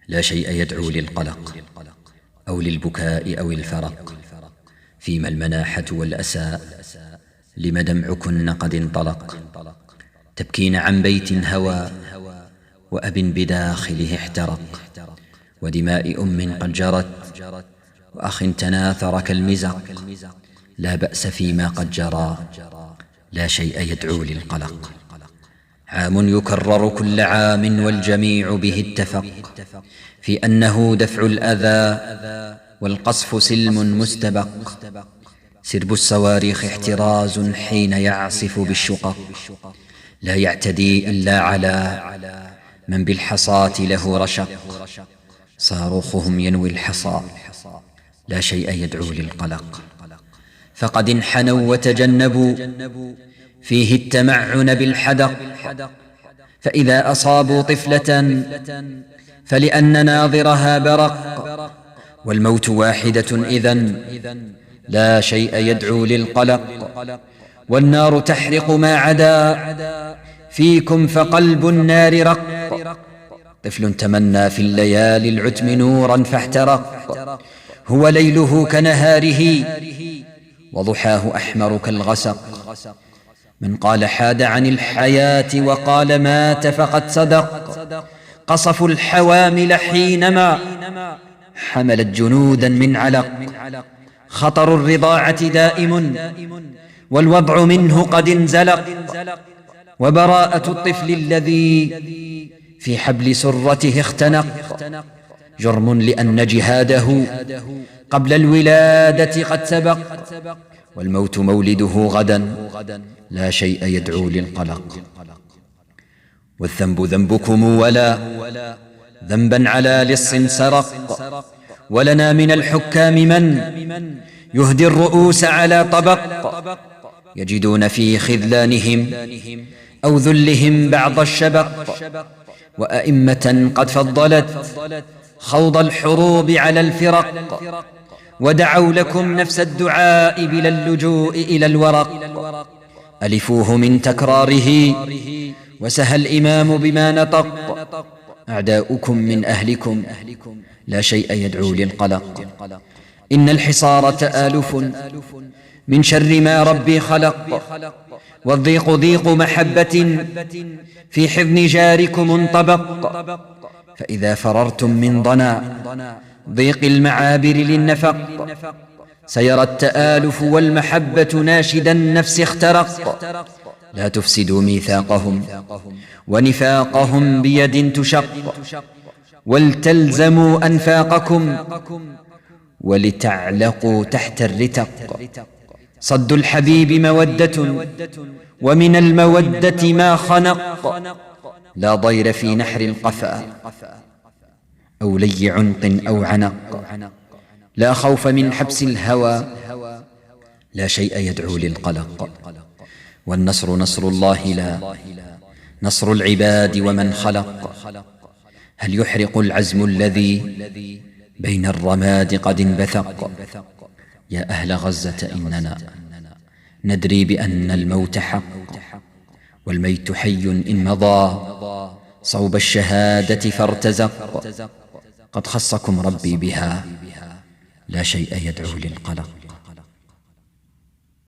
لا شيء يدعو للقلق أو للبكاء أو الفرق، فيما المناحة والأسى لم دمعكن قد انطلق. تبكين عن بيت هوى وأب بداخله احترق، ودماء قد جرت وأخ تناثر كالمزق. لا بأس فيما قد جرى، لا شيء يدعو للقلق. عام يكرر كل عام والجميع به اتفق، في أنه دفع الأذى والقصف سلم مستبق. سرب الصواريخ احتراز حين يعصف بالشقق، لا يعتدي إلا على من بالحصاة له رشق. صاروخهم ينوي الحصى، لا شيء يدعو للقلق. فقد انحنوا وتجنبوا فيه التمعن بالحدق، فإذا أصابوا طفلة فلأن ناظرها برق. والموت واحدة إذن، لا شيء يدعو للقلق. والنار تحرق ما عدا فيكم فقلب النار رق. طفل تمنى في الليالي العتم نورا فاحترق، هو ليله كنهاره وضحاه أحمر كالغسق. من قال حاد عن الحياة وقال مات فقد صدق. قصفوا الحوامل حينما حملت جنودا من علق. خطر الرضاعة دائم والوضع منه قد انزلق، وبراءة الطفل الذي في حبل سرته اختنق جرم لأن جهاده قبل الولادة قد سبق. والموت مولده غدا، لا شيء يدعو للقلق. والذنب ذنبكم ولا ذنبا على لص سرق. ولنا من الحكام من يهدي الرؤوس على طبق، يجدون في خذلانهم أو ذلهم بعض الشبق. وأئمة قد فضلت خوض الحروب على الفرق، ودعوا لكم نفس الدعاء بلا اللجوء إلى الورق. ألفوه من تكراره وسهى الإمام بما نطق. أعداؤكم من أهلكم، لا شيء يدعو للقلق. إن الحصار تآلف من شر ما ربي خلق، والضيق ضيق محبة في حضن جاركم انطبق. فإذا فررتم من ضنا ضيق المعابر للنفق، سيرى التآلف والمحبة ناشد النفس اخترق. لا تفسدوا ميثاقهم ونفاقهم بيد تشق، ولتلزموا أنفاقكم ولتعلقوا تحت الرتق. صد الحبيب مودة ومن المودة ما خنق، لا ضير في نحر القفا أو لي عنق أو عنق. لا خوف من حبس الهوى، لا شيء يدعو للقلق. والنصر نصر الله لا نصر العباد ومن خلق. هل يحرق العزم الذي بين الرماد قد انبثق؟ يا أهل غزة إننا ندري بأن الموت حق، والميت حي إن مضى صوب الشهادة فارتزق. قد خصكم ربي بها، لا شيء يدعو للقلق.